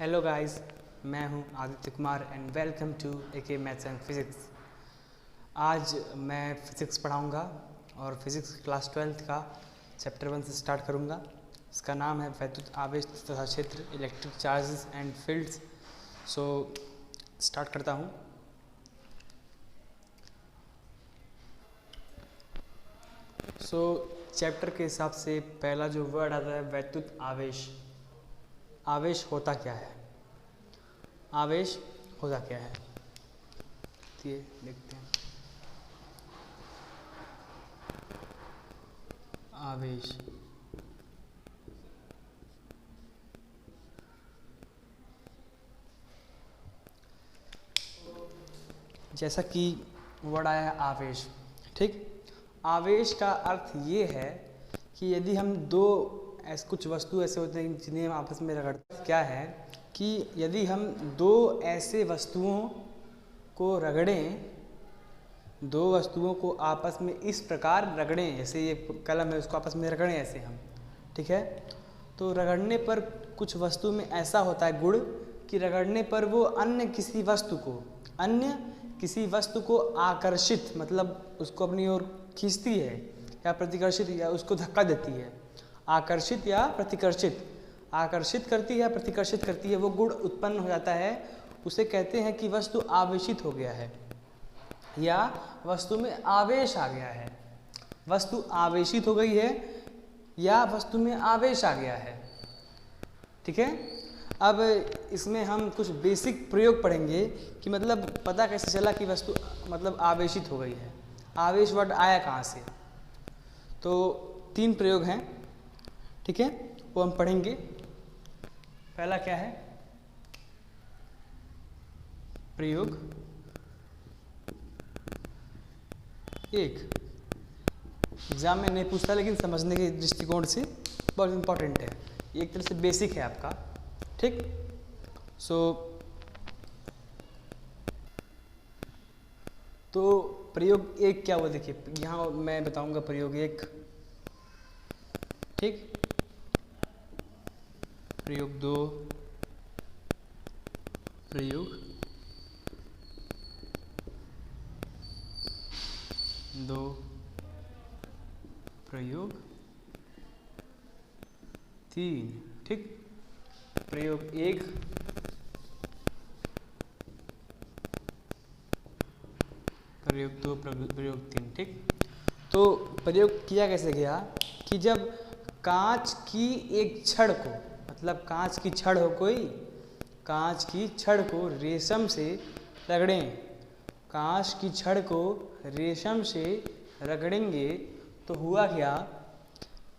Hello guys, मैं हूं Aditya Kumar and welcome to AK maths and physics. आज मैं फिज़िक्स पढ़ाऊंगा और फिज़िक्स क्लास 12th का चैप्टर 1 से स्टार्ट करूंगा। इसका नाम है वैद्युत आवेश तथा क्षेत्र, electric charges and fields. So start करता हूं। चैप्टर के हिसाब से पहला जो वर्ड आता है वैद्युत आवेश। आवेश होता क्या है? आवेश होता क्या है? ये देखते हैं। आवेश जैसा कि वर्ड आया है आवेश, ठीक। आवेश का अर्थ ये है कि यदि हम दो कुछ वस्तु ऐसे होते हैं जिन्हें हम आपस में रगड़ते, क्या है कि यदि हम दो ऐसे वस्तुओं को रगड़ें, दो वस्तुओं को आपस में इस प्रकार रगड़ें, जैसे ये कलम है उसको आपस में रगड़ें ऐसे हम, ठीक है। तो रगड़ने पर कुछ वस्तु में ऐसा होता है गुण कि रगड़ने पर वो अन्य किसी वस्तु को आकर्षित, मतलब उसको अपनी ओर खींचती है या प्रतिकर्षित या उसको धक्का देती है। आकर्षित या प्रतिकर्षित, आकर्षित करती है या प्रतिकर्षित करती है, वो गुण उत्पन्न हो जाता है। उसे कहते हैं कि वस्तु आवेशित हो गया है या वस्तु में आवेश आ गया है। वस्तु आवेशित हो गई है या वस्तु में आवेश आ गया है, ठीक है। अब इसमें हम कुछ बेसिक प्रयोग पढ़ेंगे कि मतलब पता कैसे चला कि वस्तु मतलब आवेशित हो गई है। आवेश वर्ड आया कहाँ से? तो 3 प्रयोग हैं, ठीक है, वो हम पढ़ेंगे। पहला क्या है? प्रयोग 1। एग्जाम में नहीं पूछता लेकिन समझने के दृष्टिकोण से बहुत इंपॉर्टेंट है, एक तरह से बेसिक है आपका, ठीक। तो प्रयोग 1 क्या हुआ देखिए, यहाँ मैं बताऊंगा प्रयोग 1, ठीक। प्रयोग 2, प्रयोग 2, प्रयोग 3, ठीक। प्रयोग 1, प्रयोग 2, प्रयोग 3, ठीक। तो प्रयोग किया कैसे गया कि जब कांच की एक छड़ को, मतलब कांच की छड़ हो, कोई कांच की छड़ को रेशम से रगड़ें, कांच की छड़ को रेशम से रगड़ेंगे तो हुआ क्या?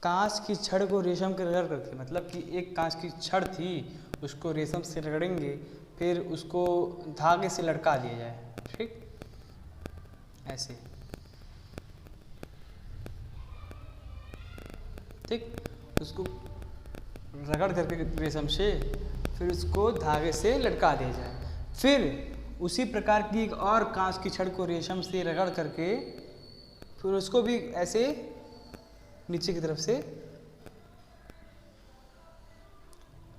कांच की छड़ को रेशम के रगड़ करके, मतलब कि एक कांच की छड़ थी उसको रेशम से रगड़ेंगे, फिर उसको धागे से लटका दिया जाए, ठीक, ऐसे, ठीक। उसको रगड़ करके रेशम से फिर उसको धागे से लटका दिया जाए। फिर उसी प्रकार की एक और कांच की छड़ को रेशम से रगड़ करके फिर उसको भी ऐसे नीचे की तरफ से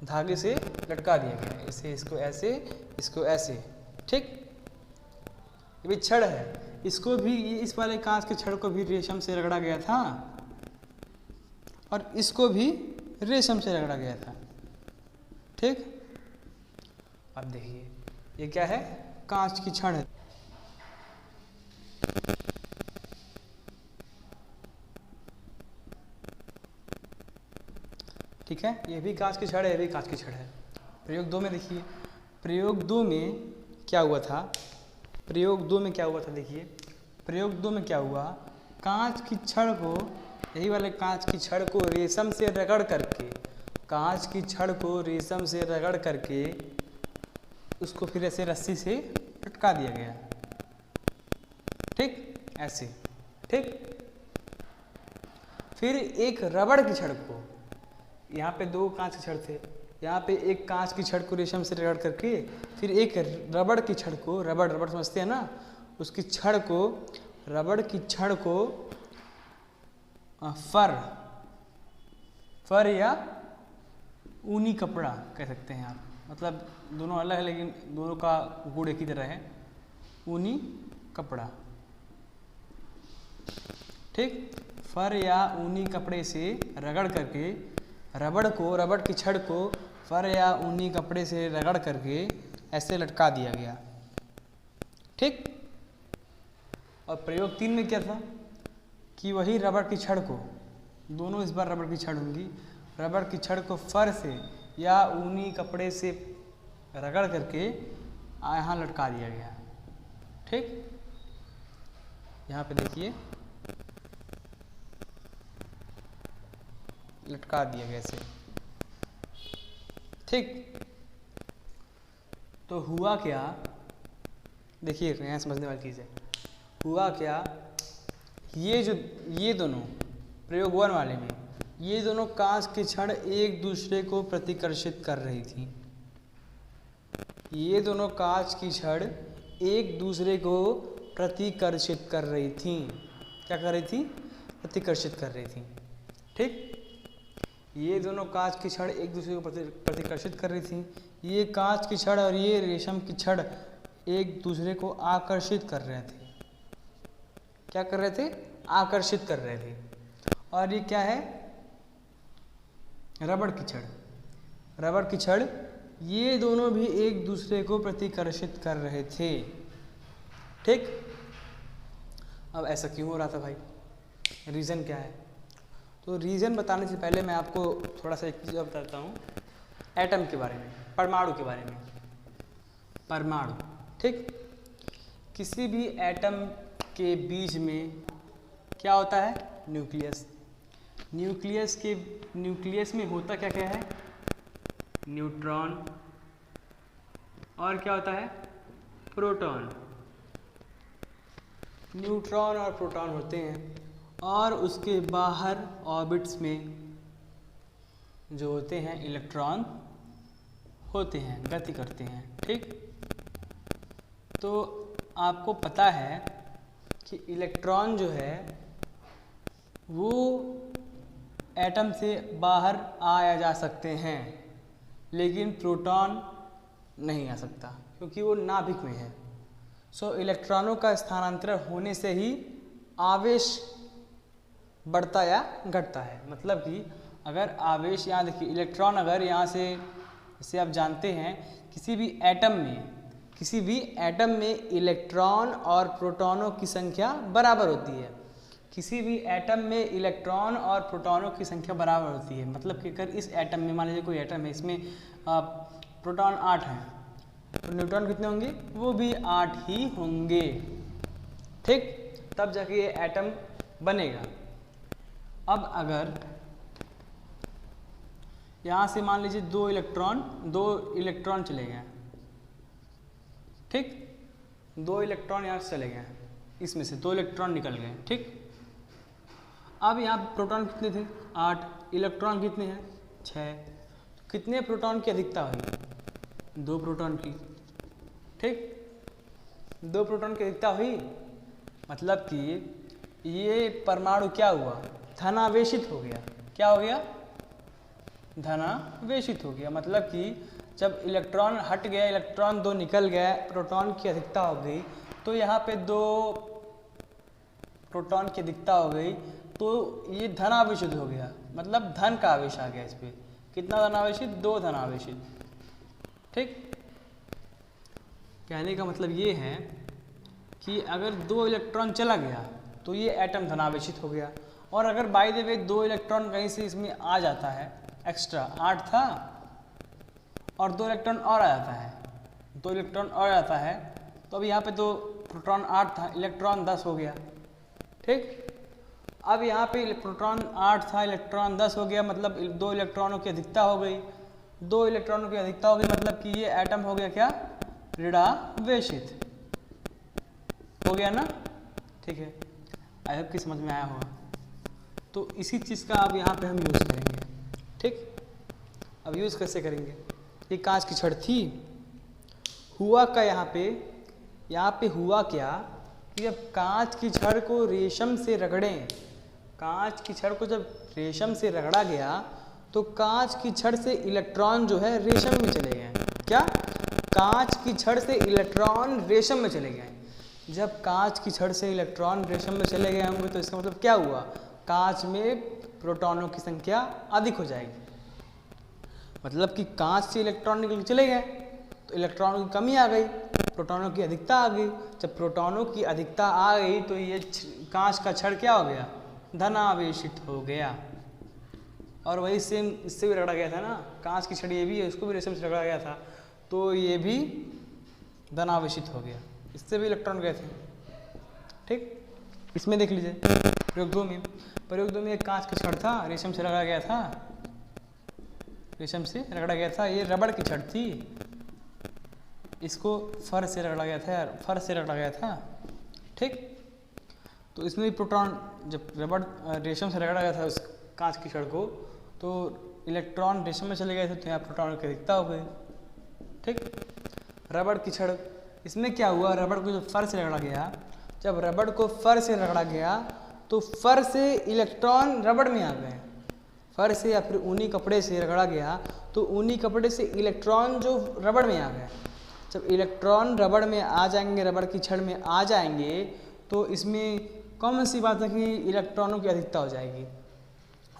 धागे से लटका दिया गया, ऐसे, इसको ऐसे, इसको ऐसे, ठीक। ये भी छड़ है, इसको भी, इस वाले कांच की छड़ को भी रेशम से रगड़ा गया था और इसको भी रेशम से रगड़ा गया था, ठीक। अब देखिए ये क्या है? कांच की छड़ है, ठीक है। ये भी कांच की छड़ है, ये भी कांच की छड़ है। प्रयोग 2 में देखिए, प्रयोग 2 में क्या हुआ था? प्रयोग 2 में क्या हुआ था देखिए, प्रयोग 2 में क्या हुआ? कांच की छड़ को, यही वाले कांच की छड़ को रेशम से रगड़ करके, कांच की छड़ को रेशम से रगड़ करके उसको फिर ऐसे रस्सी से लटका दिया गया, ठीक, ऐसे, ठीक। फिर एक रबड़ की छड़ को, यहाँ पे 2 कांच के छड़ थे, यहाँ पे एक कांच की छड़ को रेशम से रगड़ करके फिर एक रबड़ की छड़ को, रबड़ समझते हैं ना, उसकी छड़ को, रबड़ की छड़ को फर या ऊनी कपड़ा कह सकते हैं आप, मतलब दोनों अलग है लेकिन दोनों का गुण एक ही तरह है, ऊनी कपड़ा। ठीक, फर या ऊनी कपड़े से रगड़ करके रबड़ की छड़ को फर या ऊनी कपड़े से रगड़ करके ऐसे लटका दिया गया। ठीक, और प्रयोग 3 में क्या था कि वही रबड़ की छड़ को, दोनों इस बार रबड़ की छड़ होंगी, रबड़ की छड़ को फर से या ऊनी कपड़े से रगड़ करके यहाँ लटका दिया गया। ठीक, यहाँ पे देखिए लटका दिया गया ऐसे। ठीक, तो हुआ क्या, देखिए यहाँ समझने वाली चीज़ है। हुआ क्या, ये दोनों प्रयोग 1 वाले में ये दोनों कांच की छड़ एक दूसरे को प्रतिकर्षित कर रही थी। ये दोनों कांच की छड़ एक दूसरे को प्रतिकर्षित कर रही थी। क्या कर रही थी? प्रतिकर्षित कर रही थी। ठीक, ये दोनों कांच की छड़ एक दूसरे को प्रतिकर्षित कर रही थी। ये कांच की छड़ और ये रेशम की छड़ एक दूसरे को आकर्षित कर रहे थे। क्या कर रहे थे? आकर्षित कर रहे थे। और ये क्या है? रबड़ की छड़। रबड़ की छड़, ये दोनों भी एक दूसरे को प्रतिकर्षित कर रहे थे। ठीक, अब ऐसा क्यों हो रहा था भाई? रीज़न क्या है? तो रीज़न बताने से पहले मैं आपको थोड़ा सा एक चीज़ बताता हूँ एटम के बारे में, परमाणु के बारे में। परमाणु, ठीक, किसी भी एटम के बीच में क्या होता है? न्यूक्लियस। न्यूक्लियस में होता क्या क्या है? न्यूट्रॉन, और क्या होता है? प्रोटॉन। न्यूट्रॉन और प्रोटॉन होते हैं, और उसके बाहर ऑर्बिट्स में जो होते हैं इलेक्ट्रॉन होते हैं, गति करते हैं। ठीक, तो आपको पता है कि इलेक्ट्रॉन जो है वो एटम से बाहर आया जा सकते हैं, लेकिन प्रोटॉन नहीं आ सकता क्योंकि वो नाभिक में है। सो इलेक्ट्रॉनों का स्थानांतरण होने से ही आवेश बढ़ता या घटता है। मतलब कि अगर आवेश, यहाँ देखिए इलेक्ट्रॉन अगर यहाँ से, जैसे आप जानते हैं किसी भी एटम में इलेक्ट्रॉन और प्रोटॉनों की संख्या बराबर होती है। किसी भी एटम में इलेक्ट्रॉन और प्रोटॉनों की संख्या बराबर होती है। मतलब कि अगर इस एटम में, मान लीजिए कोई एटम है, इसमें प्रोटॉन 8 हैं, तो न्यूट्रॉन कितने होंगे? वो भी 8 ही होंगे। ठीक, तब जाके ये एटम बनेगा। अब अगर यहाँ से मान लीजिए दो इलेक्ट्रॉन चले गए, ठीक, 2 इलेक्ट्रॉन यहाँ से चले गए, इसमें से 2 इलेक्ट्रॉन निकल गए। ठीक, अब यहाँ प्रोटॉन कितने थे? 8, इलेक्ट्रॉन कितने हैं? 6। तो कितने प्रोटॉन की अधिकता हुई? 2 प्रोटॉन की। ठीक, 2 प्रोटॉन की अधिकता हुई, मतलब कि ये परमाणु क्या हुआ? धनावेशित हो गया। क्या हो गया? धनावेशित हो गया। मतलब कि जब इलेक्ट्रॉन हट गया, इलेक्ट्रॉन 2 निकल गए, प्रोटॉन की अधिकता हो गई, तो यहाँ पे 2 प्रोटॉन की अधिकता हो गई, तो ये धनावेशित हो गया। मतलब धन का आवेश आ गया इस पर। कितना धनावेशित? 2 धनावेशित। ठीक, कहने का मतलब ये है कि अगर 2 इलेक्ट्रॉन चला गया तो ये एटम धनावेशित हो गया। और अगर बाय द वे 2 इलेक्ट्रॉन कहीं से इसमें आ जाता है एक्स्ट्रा, 8 था और 2 इलेक्ट्रॉन और आ जाता है, 2 इलेक्ट्रॉन और आ जाता है, तो अब यहाँ पे तो प्रोटॉन 8 था, इलेक्ट्रॉन 10 हो गया। ठीक, अब यहाँ पे प्रोटॉन 8 था, इलेक्ट्रॉन 10 हो गया, मतलब 2 इलेक्ट्रॉनों की अधिकता हो गई। 2 इलेक्ट्रॉनों की अधिकता हो गई मतलब कि ये एटम हो गया क्या? ऋणावेशित हो गया ना। ठीक है, आई होप कि समझ में आया होगा। तो इसी चीज़ का अब यहाँ पे हम यूज़ करेंगे। ठीक, अब यूज़ कैसे करेंगे? ये कांच की छड़ थी, हुआ क्या यहाँ पे हुआ क्या कि अब कांच की छड़ को रेशम से रगड़ें, कांच की छड़ को जब रेशम से रगड़ा गया तो कांच की छड़ से इलेक्ट्रॉन जो है रेशम में चले गए। क्या, कांच की छड़ से इलेक्ट्रॉन रेशम में चले गए। जब कांच की छड़ से इलेक्ट्रॉन रेशम में चले गए होंगे तो इसका मतलब क्या हुआ, कांच में प्रोटॉनों की संख्या अधिक हो जाएगी। मतलब कि कांच से इलेक्ट्रॉन निकल के चले गए तो इलेक्ट्रॉनों की कमी आ गई, प्रोटॉनों की अधिकता आ गई। जब प्रोटॉनों की अधिकता आ गई तो ये कांच का छड़ क्या हो गया, धनावेशित हो गया। और वही सेम इससे भी रगड़ा गया था ना, कांच की छड़ ये भी है, उसको भी रेशम से रगड़ा गया था तो ये भी धनावेशित हो गया, इससे भी इलेक्ट्रॉन गए थे। ठीक, इसमें देख लीजिए प्रयोग 2 में, प्रयोग 2 में एक कांच का छड़ था, रेशम से रगड़ा गया था, रेशम से रगड़ा गया था। ये रबड़ की छड़ थी, इसको फर से रगड़ा गया था, फर से रगड़ा गया था। ठीक, तो इसमें भी प्रोटॉन, जब रबड़ रेशम से रगड़ा गया था उस कांच की छड़ को तो इलेक्ट्रॉन रेशम में चले गए थे तो यहाँ प्रोटॉन की अधिकता हो गई। ठीक, रबड़ की छड़, इसमें क्या हुआ, रबड़ को जब फर से रगड़ा गया, जब रबड़ को फर से रगड़ा गया तो फर से इलेक्ट्रॉन रबड़ में आ गए। फर से या फिर ऊनी कपड़े से रगड़ा गया तो ऊनी कपड़े से इलेक्ट्रॉन जो रबड़ में आ गए। जब इलेक्ट्रॉन रबड़ में आ जाएंगे, रबड़ की छड़ में आ जाएंगे तो इसमें कौन सी बात है कि इलेक्ट्रॉनों की अधिकता हो जाएगी।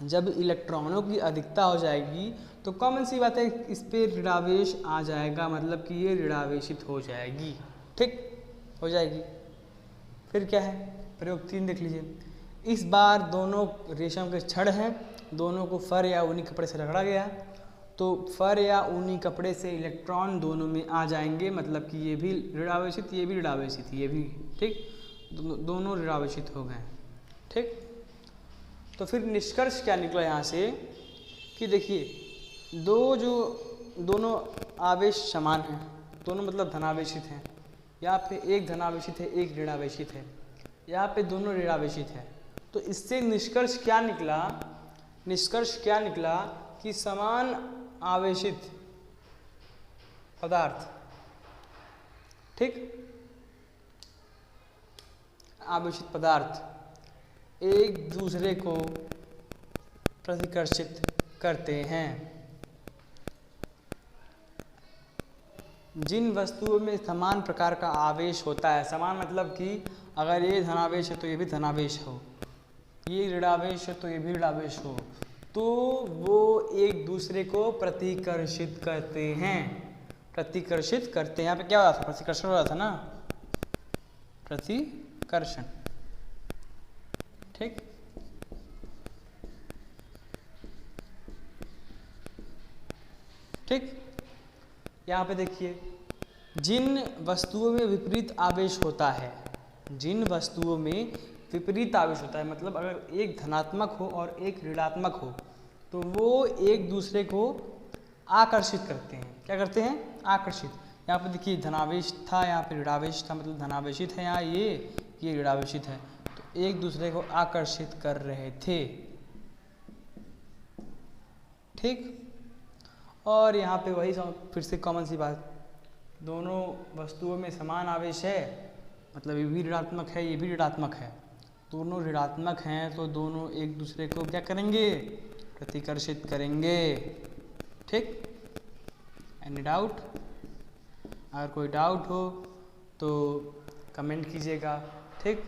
जब इलेक्ट्रॉनों की अधिकता हो जाएगी तो कॉमन सी बात है इस पे ऋणावेश आ जाएगा, मतलब कि ये ऋणावेशित हो जाएगी। ठीक, हो जाएगी। फिर क्या है, प्रयोग 3 देख लीजिए। इस बार दोनों रेशम के छड़ हैं, दोनों को फर या ऊनी कपड़े से रगड़ा गया तो फर या ऊनी कपड़े से इलेक्ट्रॉन दोनों में आ जाएंगे, मतलब कि ये भी ऋणावेशित, ये भी ऋणावेशित, ये भी। ठीक, दोनों ऋणावेशित हो गए। ठीक, तो फिर निष्कर्ष क्या निकला यहाँ से कि देखिए दोनों आवेश समान हैं, दोनों मतलब धनावेशित हैं। यहाँ पे एक धनावेशित है, एक ऋणावेशित है, यहाँ पे दोनों ऋणावेशित है। तो इससे निष्कर्ष क्या निकला, निष्कर्ष क्या निकला कि समान आवेशित पदार्थ, ठीक, आवेशित पदार्थ एक दूसरे को प्रतिकर्षित करते हैं। जिन वस्तुओं में समान प्रकार का आवेश होता है, समान मतलब कि अगर ये धनावेश है तो ये भी धनावेश हो, ये ऋणावेश है तो ये भी ऋणावेश हो, तो वो एक दूसरे को प्रतिकर्षित करते हैं, प्रतिकर्षित करते हैं। यहाँ पे क्या हो रहा था, प्रतिकर्षण हो रहा था ना, प्रतिकर्षण। ठीक, ठीक, यहाँ पे देखिए जिन वस्तुओं में विपरीत आवेश होता है, जिन वस्तुओं में विपरीत आवेश होता है, मतलब अगर एक धनात्मक हो और एक ऋणात्मक हो तो वो एक दूसरे को आकर्षित करते हैं। क्या करते हैं, आकर्षित। यहाँ पे देखिए धनावेश था, यहाँ पे ऋणावेश था, मतलब धनावेशित है यहाँ, ये ऋणावेशित है, तो एक दूसरे को आकर्षित कर रहे थे। ठीक, और यहाँ पे वही फिर से कॉमन सी बात, दोनों वस्तुओं में समान आवेश है, मतलब ये भी ऋणात्मक है, ये भी ऋणात्मक है, दोनों ऋणात्मक हैं तो दोनों एक दूसरे को क्या करेंगे, प्रतिकर्षित करेंगे। ठीक, एनी डाउट, अगर कोई डाउट हो तो कमेंट कीजिएगा। ठीक,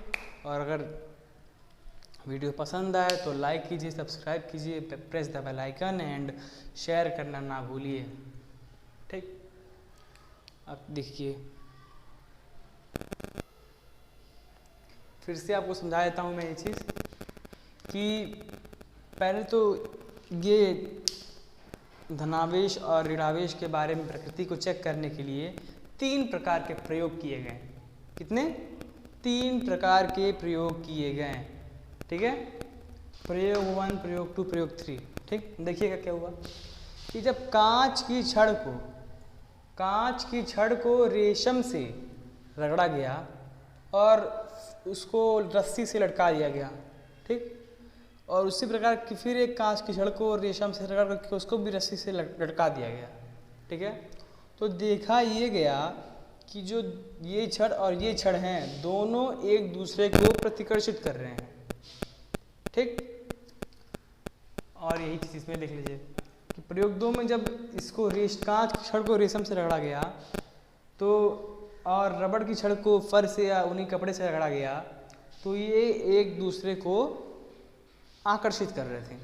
और अगर वीडियो पसंद आए तो लाइक कीजिए, सब्सक्राइब कीजिए, press the bell icon and share करना ना भूलिए। ठीक, अब देखिए फिर से आपको समझा देता हूँ मैं ये चीज़ कि पहले तो ये धनावेश और ऋणावेश के बारे में प्रकृति को चेक करने के लिए 3 प्रकार के प्रयोग किए गए। कितने, 3 प्रकार के प्रयोग किए गए। ठीक है, प्रयोग 1, प्रयोग 2, प्रयोग 3। ठीक, देखिएगा क्या हुआ कि जब कांच की छड़ को रेशम से रगड़ा गया और उसको रस्सी से लटका दिया गया। ठीक, और उसी प्रकार की फिर एक कांच की छड़ को रेशम से रगड़ करके उसको भी रस्सी से लटका दिया गया। ठीक है, तो देखा ये गया कि जो ये छड़ और ये छड़ हैं दोनों एक दूसरे को प्रतिकर्षित कर रहे हैं। ठीक, और यही चीज़ इसमें देख लीजिए, कि प्रयोग 2 में जब इसको कांच की छड़ को रेशम से रगड़ा गया तो और रबड़ की छड़ को फर से या ऊनी कपड़े से रगड़ा गया तो ये एक दूसरे को आकर्षित कर रहे थे,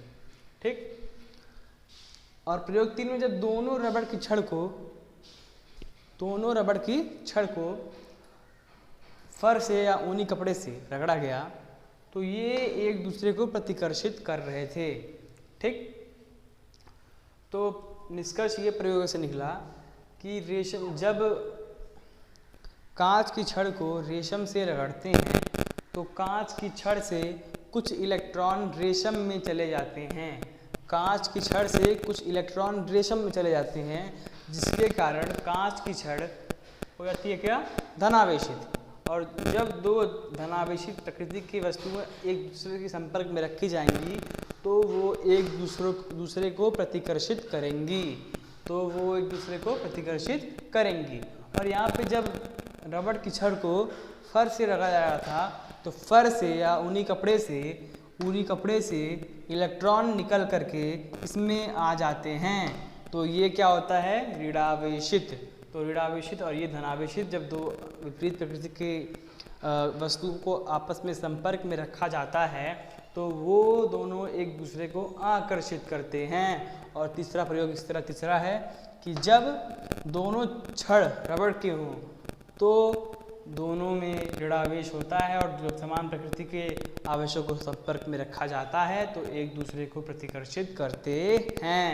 ठीक। और प्रयोग 3 में जब दोनों रबड़ की छड़ को फर से या ऊनी कपड़े से रगड़ा गया तो ये एक दूसरे को प्रतिकर्षित कर रहे थे, ठीक। तो निष्कर्ष ये प्रयोग से निकला कि रेशम जब कांच की छड़ को रेशम से रगड़ते हैं तो कांच की छड़ से कुछ इलेक्ट्रॉन रेशम में चले जाते हैं, कांच की छड़ से कुछ इलेक्ट्रॉन रेशम में चले जाते हैं, जिसके कारण कांच की छड़ हो जाती है क्या, धनावेशित। और जब दो धनावेशित प्रकृति की वस्तुएं एक दूसरे के संपर्क में रखी जाएंगी तो वो एक दूसरे को प्रतिकर्षित करेंगी। और यहाँ पे जब रबड़ की छड़ को फर से रगड़ा जा रहा था तो फर से या ऊनी कपड़े से इलेक्ट्रॉन निकल करके इसमें आ जाते हैं, तो ये क्या होता है, ऋणावेशित। तो ऋणावेशित और ये धनावेशित जब दो विपरीत प्रकृति के वस्तु को आपस में संपर्क में रखा जाता है तो वो दोनों एक दूसरे को आकर्षित करते हैं। और तीसरा प्रयोग इस तरह तीसरा है कि जब दोनों छड़ रबड़ के हों तो दोनों में ऋणावेश होता है और जो समान प्रकृति के आवेशों को संपर्क में रखा जाता है तो एक दूसरे को प्रतिकर्षित करते हैं,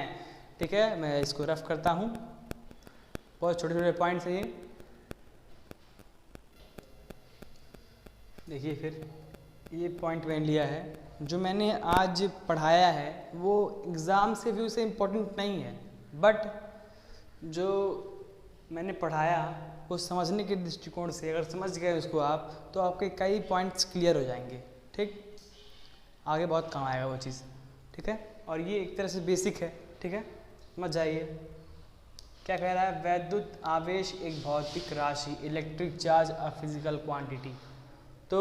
ठीक है। मैं इसको रफ करता हूँ, बहुत छोटे छोटे पॉइंट्स हैं ये। देखिए फिर ये पॉइंट मैंने लिया है, जो मैंने आज पढ़ाया है वो एग्ज़ाम से व्यू से इम्पोर्टेंट नहीं है, बट जो मैंने पढ़ाया वो समझने के दृष्टिकोण से अगर समझ गए उसको आप तो आपके कई पॉइंट्स क्लियर हो जाएंगे, ठीक। आगे बहुत काम आएगा वो चीज़, ठीक है। और ये एक तरह से बेसिक है, ठीक है, समझ जाइए। क्या कह रहा है, वैद्युत आवेश एक भौतिक राशि, electric charge a physical quantity. तो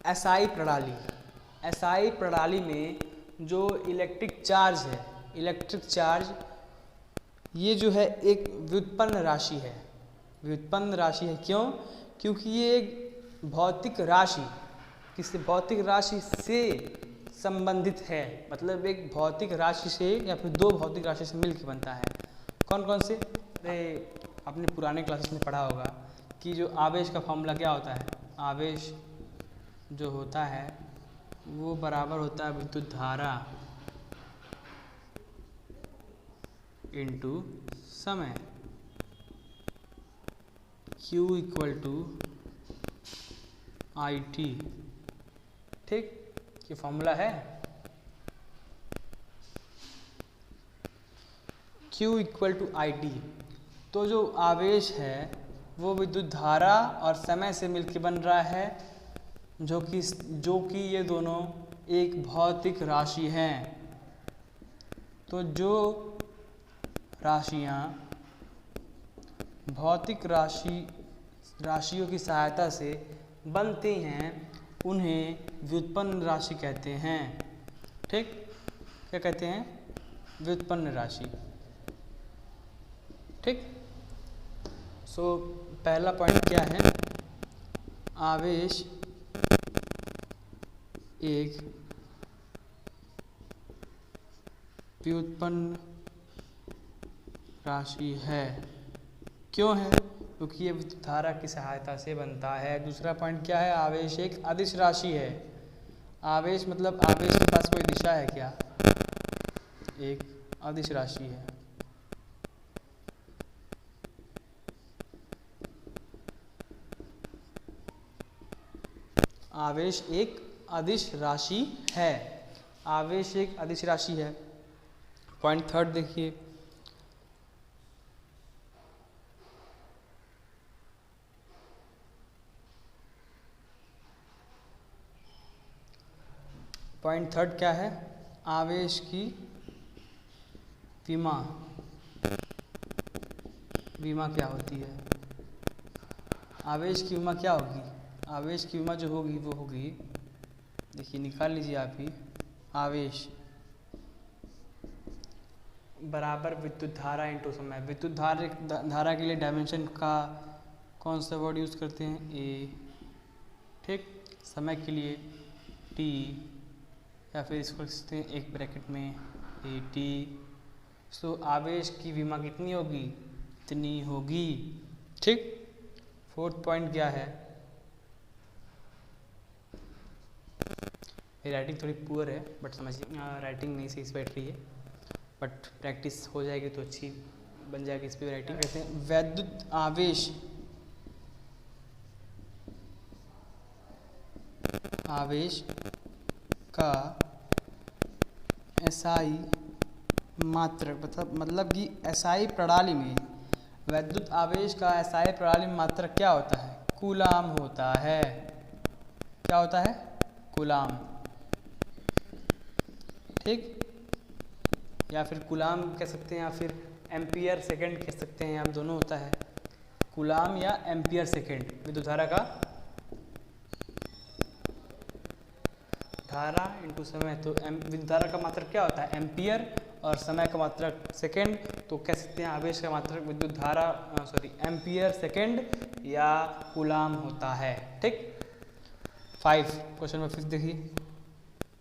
एसआई प्रणाली में जो इलेक्ट्रिक चार्ज ये जो है एक व्युत्पन्न राशि है। क्यों? क्योंकि ये एक भौतिक राशि किसी भौतिक राशि से संबंधित है, मतलब एक भौतिक राशि से या फिर दो भौतिक राशि से मिलकर बनता है। कौन कौन से? आपने पुराने क्लासेस में पढ़ा होगा कि जो आवेश का फॉर्मूला क्या होता है, आवेश जो होता है वो बराबर होता है विद्युत धारा इनटू समय, Q इक्वल टू IT, ठीक, ये फॉर्मूला है। Q equal to IT। तो जो आवेश है वो विद्युत धारा और समय से मिलकर बन रहा है, जो कि ये दोनों एक भौतिक राशि हैं। तो जो राशियाँ भौतिक राशियों की सहायता से बनती हैं उन्हें व्युत्पन्न राशि कहते हैं, ठीक। क्या कहते हैं? व्युत्पन्न राशि, ठीक। सो पहला पॉइंट क्या है, आवेश एक व्युत्पन्न राशि है। क्यों है? क्योंकि ये विद्युत धारा की सहायता से बनता है। दूसरा पॉइंट क्या है, आवेश एक अदिश राशि है। आवेश मतलब आवेश के पास कोई दिशा है क्या? एक अदिश राशि है। आवेश एक अदिश राशि है। आवेश एक अदिश राशि है। पॉइंट थर्ड देखिए, पॉइंट थर्ड क्या है, आवेश की विमा क्या होती है? आवेश की विमा क्या होगी? आवेश की विमा जो होगी वो होगी, देखिए निकाल लीजिए आप ही, आवेश बराबर विद्युत धारा इंटू समय। विद्युत धारा के लिए डायमेंशन का कौन सा वर्ड यूज़ करते हैं? ए। ठीक। समय के लिए टी, या फिर इसको लिख सकते हैं एक ब्रैकेट में ए टी। सो आवेश की विमा कितनी होगी? इतनी होगी। ठीक। फोर्थ पॉइंट क्या है? ये राइटिंग थोड़ी पुअर है बट समझिए, राइटिंग नहीं सही से बैठ रही है, बट प्रैक्टिस हो जाएगी तो अच्छी बन जाएगी इस पर राइटिंग। कहते हैं वैद्युत आवेश का एसआई मात्रक, मतलब कि एसआई प्रणाली में वैद्युत आवेश का एसआई प्रणाली में मात्रक क्या होता है? कूलाम होता है। क्या होता है? कूलाम। ठीक। या फिर कूलाम कह सकते हैं, या फिर एम्पियर सेकंड कह सकते हैं, आप दोनों होता है। कूलाम या एम्पियर सेकंड। विद्युत धारा का धारा इंटू समय, तो विद्युत धारा का मात्रक क्या होता है? एम्पियर, और समय का मात्रक सेकंड। तो कह सकते हैं आवेश का मात्रक विद्युत धारा एम्पियर सेकंड या कूलाम होता है। ठीक। 5 क्वेश्चन नंबर 5 देखिए,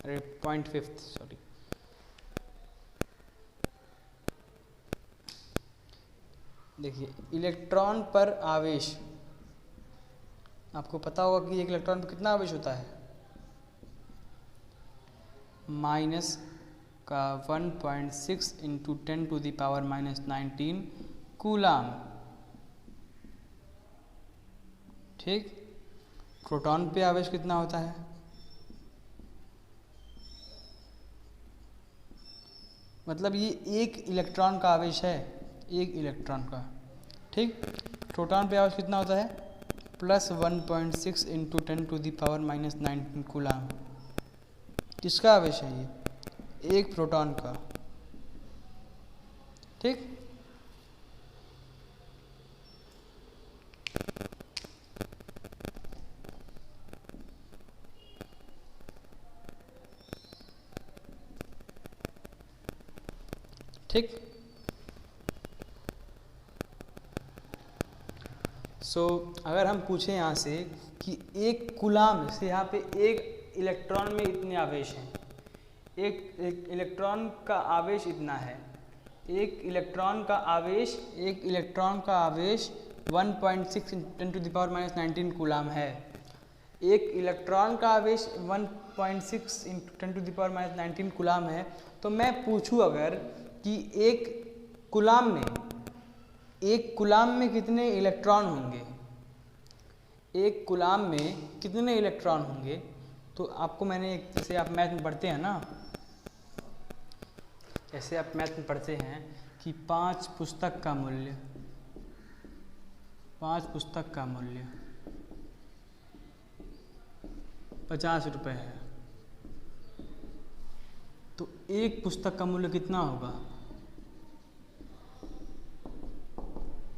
अरे पॉइंट 5 सॉरी। देखिए इलेक्ट्रॉन पर आवेश, आपको पता होगा कि एक इलेक्ट्रॉन पर कितना आवेश होता है? माइनस का 1.6 इंटू 10⁻⁻⁹ कूलाम। ठीक। प्रोटॉन पे आवेश कितना होता है? मतलब ये एक इलेक्ट्रॉन का आवेश है, एक इलेक्ट्रॉन का। ठीक। प्रोटॉन पे आवेश कितना होता है? Plus 1.6 into 10⁻⁻⁹ coulomb. किसका आवेश है ये? एक प्रोटॉन का। ठीक। ठीक। सो अगर हम पूछें यहाँ से कि एक कूलाम से, यहाँ पे एक इलेक्ट्रॉन में इतने आवेश हैं, एक इलेक्ट्रॉन का आवेश इतना है, एक इलेक्ट्रॉन का आवेश 1.6 10⁻⁻⁹ कूलाम है। एक इलेक्ट्रॉन का आवेश 1.6 × 10⁻⁻⁹ कूलाम है। तो मैं पूछूं अगर कि एक कूलाम में कितने इलेक्ट्रॉन होंगे, एक कूलाम में कितने इलेक्ट्रॉन होंगे, तो आपको मैंने एक, जैसे आप मैथ में पढ़ते हैं ना, जैसे आप मैथ में पढ़ते हैं कि 5 पुस्तक का मूल्य 50 रुपये है, तो एक पुस्तक का मूल्य कितना होगा?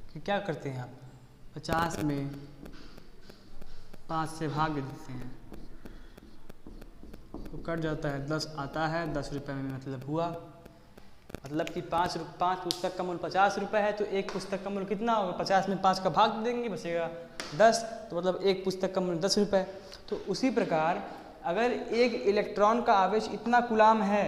कि क्या करते हैं आप? 50 में 5 से भाग देते हैं तो कट जाता है, 10 आता है, 10 रुपये में मतलब हुआ। मतलब कि 5 पुस्तक का मूल्य 50 रुपये है, तो एक पुस्तक का मूल्य कितना होगा? 50 में 5 का भाग देंगे, बचेगा 10, तो मतलब एक पुस्तक का मूल्य 10 रुपये। तो उसी प्रकार अगर एक इलेक्ट्रॉन का आवेश इतना कूलाम है,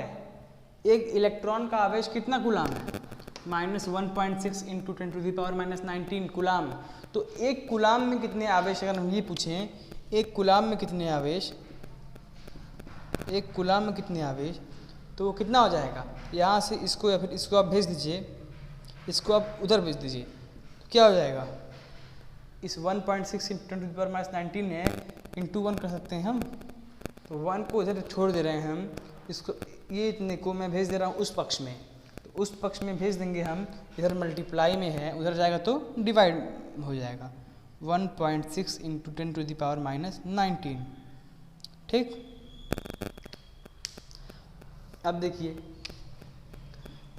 एक इलेक्ट्रॉन का आवेश कितना कूलाम है? -1.6 इंटू 10⁻⁻⁹ कूलाम। तो एक कूलाम में कितने आवेश, अगर हम ये पूछें एक कूलाम में कितने आवेश, तो वो कितना हो जाएगा? यहाँ से इसको या फिर इसको आप भेज दीजिए, इसको आप उधर भेज दीजिए, तो क्या हो जाएगा? इस 1.6 इंटू 10⁻⁹ में इंटू 1 कर सकते हैं हम, तो 1 को इधर छोड़ दे रहे हैं हम, इसको ये इतने को मैं भेज दे रहा हूँ उस पक्ष में, तो उस पक्ष में भेज देंगे हम, इधर मल्टीप्लाई में है, उधर जाएगा तो डिवाइड हो जाएगा। 1.6 इंटू 10⁻⁻⁹। ठीक। अब देखिए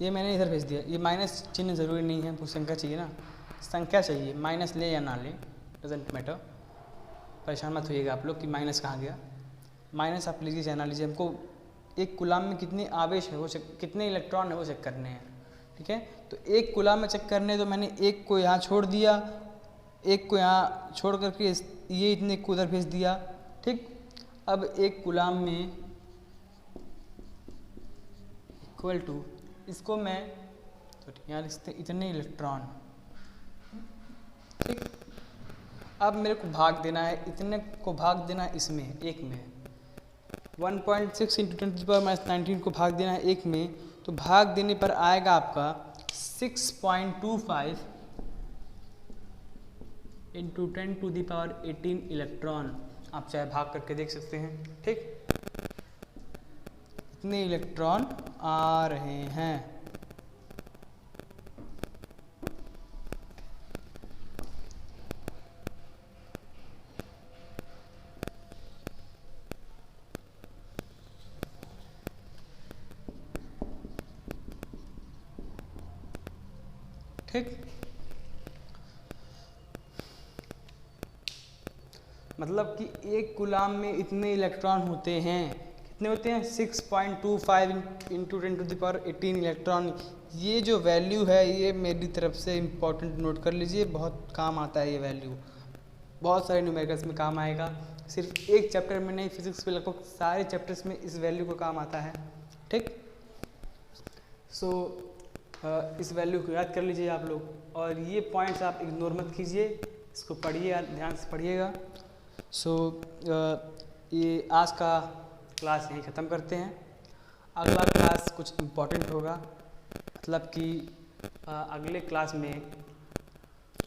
ये मैंने इधर भेज दिया, ये माइनस चिन्ह ज़रूरी नहीं है, हमको संख्या चाहिए ना, संख्या चाहिए, माइनस ले या ना ले डजेंट मैटर, परेशान मत होइएगा आप लोग कि माइनस कहाँ गया। माइनस आप लीजिए या ना लीजिए, हमको एक कूलाम में कितने आवेश है वो कितने इलेक्ट्रॉन है वो चेक करने हैं। ठीक है। तो एक कूलाम में चेक करने, तो मैंने एक को यहाँ छोड़ दिया, एक को यहाँ छोड़ करके ये इतने को उधर भेज दिया, ठीक। अब एक कूलाम में इक्वल टू, इसको मैं तो यहाँ लिखते इतने इलेक्ट्रॉन, ठीक। अब मेरे को भाग देना है, इतने को भाग देना है इसमें, एक में 1.6 × 10⁻19 को भाग देना है एक में, तो भाग देने पर आएगा आपका 6.25 × 10⁻18 इलेक्ट्रॉन। आप चाहे भाग करके देख सकते हैं, ठीक। इतने इलेक्ट्रॉन आ रहे हैं। ठीक, मतलब कि एक कूलाम में इतने इलेक्ट्रॉन होते हैं, कितने होते हैं 6.25 × 10⁻18 इलेक्ट्रॉन। ये जो वैल्यू है ये मेरी तरफ से इम्पोर्टेंट नोट कर लीजिए, बहुत काम आता है ये वैल्यू, बहुत सारे न्यूमेरिकल्स में काम आएगा, सिर्फ एक चैप्टर में नहीं, फिजिक्स के लगभग सारे चैप्टर्स में इस वैल्यू को काम आता है, ठीक। सो इस वैल्यू को याद कर लीजिए आप लोग, और ये पॉइंट्स आप इग्नोर मत कीजिए, इसको पढ़िए, ध्यान से पढ़िएगा। सो ये आज का क्लास यहीं ख़त्म करते हैं। अगला क्लास कुछ इम्पोर्टेंट होगा, मतलब कि अगले क्लास में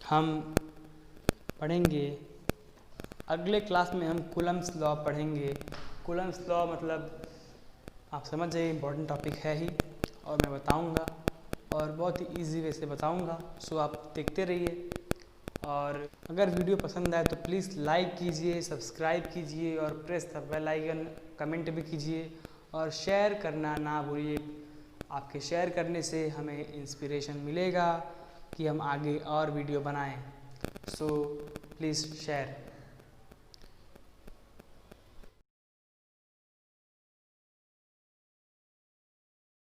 हम पढ़ेंगे, अगले क्लास में हम कूलम्स लॉ पढ़ेंगे। कूलम्स लॉ मतलब आप समझ जाइए, इम्पोर्टेंट टॉपिक है ही, और मैं बताऊंगा और बहुत ही इजी वे से बताऊंगा। सो आप देखते रहिए, और अगर वीडियो पसंद आए तो प्लीज़ लाइक कीजिए, सब्सक्राइब कीजिए और press the bell icon, comment भी कीजिए और शेयर करना ना भूलिए। आपके शेयर करने से हमें इंस्पिरेशन मिलेगा कि हम आगे और वीडियो बनाएं। So please share.